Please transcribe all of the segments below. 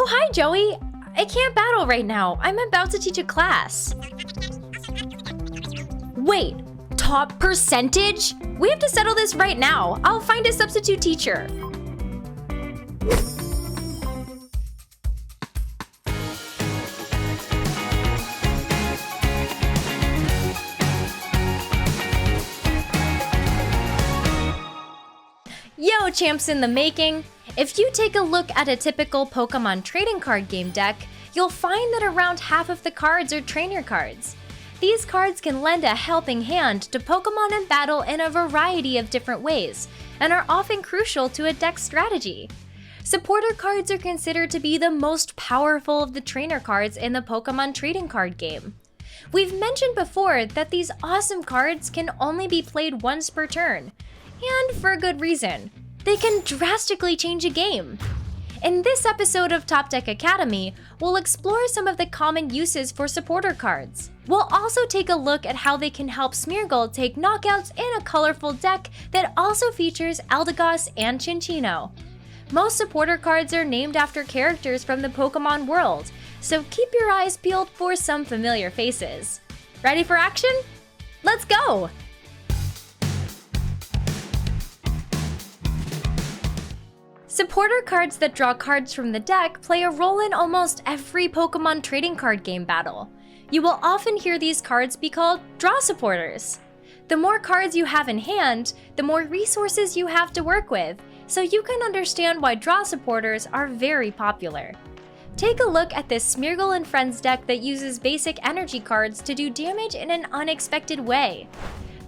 Oh, hi, Joey! I can't battle right now. I'm about to teach a class. Wait, top percentage? We have to settle this right now. I'll find a substitute teacher. Yo, champs in the making! If you take a look at a typical Pokemon trading card game deck, you'll find that around half of the cards are trainer cards. These cards can lend a helping hand to Pokemon in battle in a variety of different ways, and are often crucial to a deck's strategy. Supporter cards are considered to be the most powerful of the trainer cards in the Pokemon trading card game. We've mentioned before that these awesome cards can only be played once per turn, and for a good reason. They can drastically change a game. In this episode of Top Deck Academy, we'll explore some of the common uses for supporter cards. We'll also take a look at how they can help Smeargle take knockouts in a colorful deck that also features Eldegoss and Cinccino. Most supporter cards are named after characters from the Pokemon world, so keep your eyes peeled for some familiar faces. Ready for action? Let's go! Supporter cards that draw cards from the deck play a role in almost every Pokemon trading card game battle. You will often hear these cards be called draw supporters. The more cards you have in hand, the more resources you have to work with, so you can understand why draw supporters are very popular. Take a look at this Smeargle and Friends deck that uses basic energy cards to do damage in an unexpected way.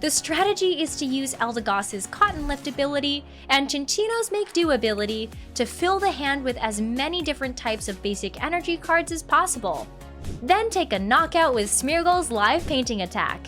The strategy is to use Eldegoss's Cotton Lift ability and Cinccino's Make Do ability to fill the hand with as many different types of basic energy cards as possible. Then take a knockout with Smeargle's Live Painting attack.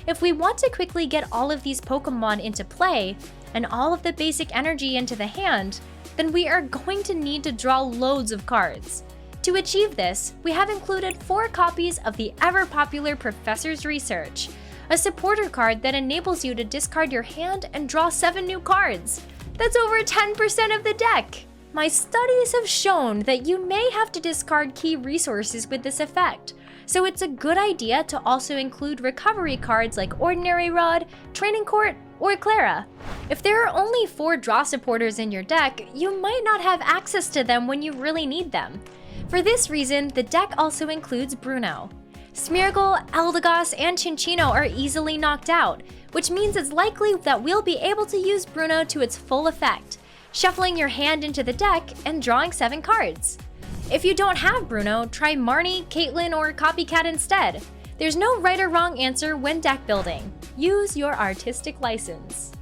If we want to quickly get all of these Pokemon into play, and all of the basic energy into the hand, then we are going to need to draw loads of cards. To achieve this, we have included 4 copies of the ever-popular Professor's Research, a supporter card that enables you to discard your hand and draw 7 new cards. That's over 10% of the deck! My studies have shown that you may have to discard key resources with this effect, so it's a good idea to also include recovery cards like Ordinary Rod, Training Court, or Clara. If there are only 4 draw supporters in your deck, you might not have access to them when you really need them. For this reason, the deck also includes Bruno. Smeargle, Eldegoss, and Cinccino are easily knocked out, which means it's likely that we'll be able to use Bruno to its full effect, shuffling your hand into the deck and drawing 7 cards. If you don't have Bruno, try Marnie, Caitlyn, or Copycat instead. There's no right or wrong answer when deck building. Use your artistic license.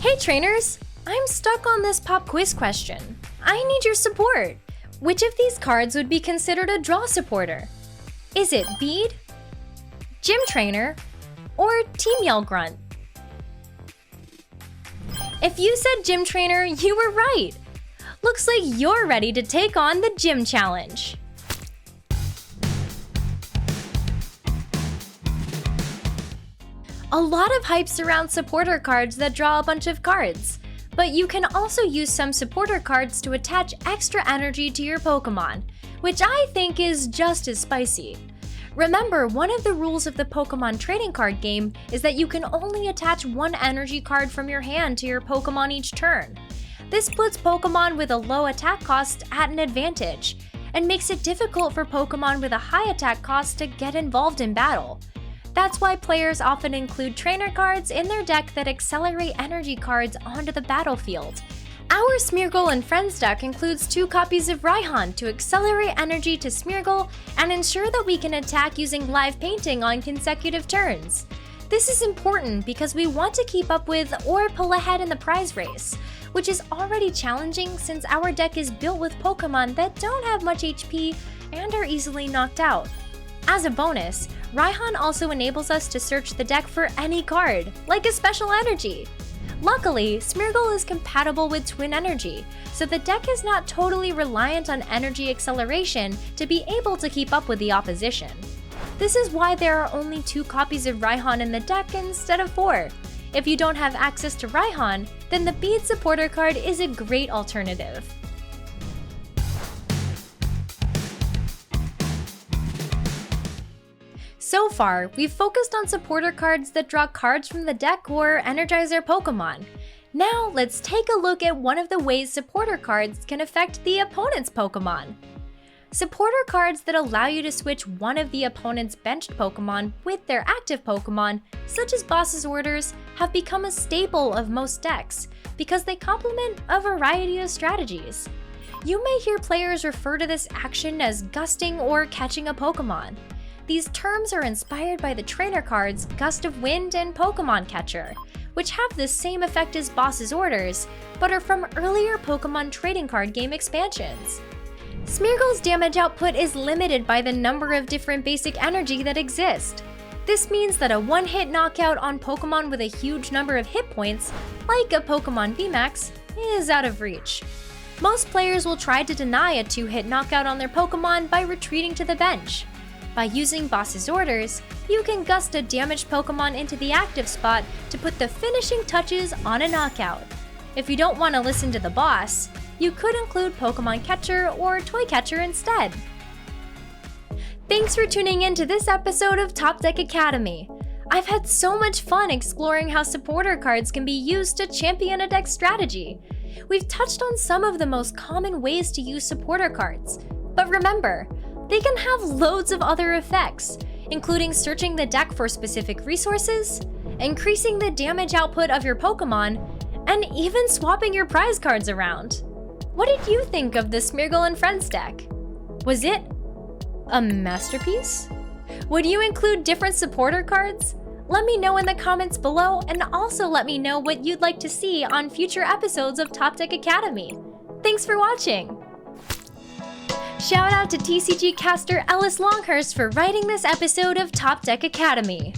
Hey trainers! I'm stuck on this pop quiz question. I need your support. Which of these cards would be considered a draw supporter? Is it Bead, Gym Trainer, or Team Yell Grunt? If you said Gym Trainer, you were right! Looks like you're ready to take on the Gym Challenge. A lot of hype surrounds supporter cards that draw a bunch of cards, but you can also use some supporter cards to attach extra energy to your Pokemon, which I think is just as spicy. Remember, one of the rules of the Pokemon trading card game is that you can only attach 1 energy card from your hand to your Pokemon each turn. This puts Pokemon with a low attack cost at an advantage, and makes it difficult for Pokemon with a high attack cost to get involved in battle. That's why players often include trainer cards in their deck that accelerate energy cards onto the battlefield. Our Smeargle and Friends deck includes 2 copies of Raihan to accelerate energy to Smeargle and ensure that we can attack using Live Painting on consecutive turns. This is important because we want to keep up with or pull ahead in the prize race, which is already challenging since our deck is built with Pokemon that don't have much HP and are easily knocked out. As a bonus, Raihan also enables us to search the deck for any card, like a special energy. Luckily, Smeargle is compatible with Twin Energy, so the deck is not totally reliant on energy acceleration to be able to keep up with the opposition. This is why there are only 2 copies of Raihan in the deck instead of 4. If you don't have access to Raihan, then the Bead supporter card is a great alternative. So far, we've focused on supporter cards that draw cards from the deck or energize their Pokemon. Now, let's take a look at one of the ways supporter cards can affect the opponent's Pokemon. Supporter cards that allow you to switch one of the opponent's benched Pokemon with their active Pokemon, such as Boss's Orders, have become a staple of most decks because they complement a variety of strategies. You may hear players refer to this action as gusting or catching a Pokemon. These terms are inspired by the trainer cards Gust of Wind and Pokemon Catcher, which have the same effect as Boss's Orders, but are from earlier Pokemon trading card game expansions. Smeargle's damage output is limited by the number of different basic energy that exist. This means that a one-hit knockout on Pokemon with a huge number of hit points, like a Pokemon VMAX, is out of reach. Most players will try to deny a two-hit knockout on their Pokemon by retreating to the bench. By using Boss's Orders, you can gust a damaged Pokemon into the active spot to put the finishing touches on a knockout. If you don't want to listen to the boss, you could include Pokemon Catcher or Toy Catcher instead. Thanks for tuning in to this episode of Top Deck Academy. I've had so much fun exploring how supporter cards can be used to champion a deck strategy. We've touched on some of the most common ways to use supporter cards, but remember, they can have loads of other effects, including searching the deck for specific resources, increasing the damage output of your Pokemon, and even swapping your prize cards around. What did you think of the Smeargle and Friends deck? Was it a masterpiece? Would you include different supporter cards? Let me know in the comments below, and also let me know what you'd like to see on future episodes of Top Deck Academy. Thanks for watching! Shout out to TCG caster Ellis Longhurst for writing this episode of Top Deck Academy.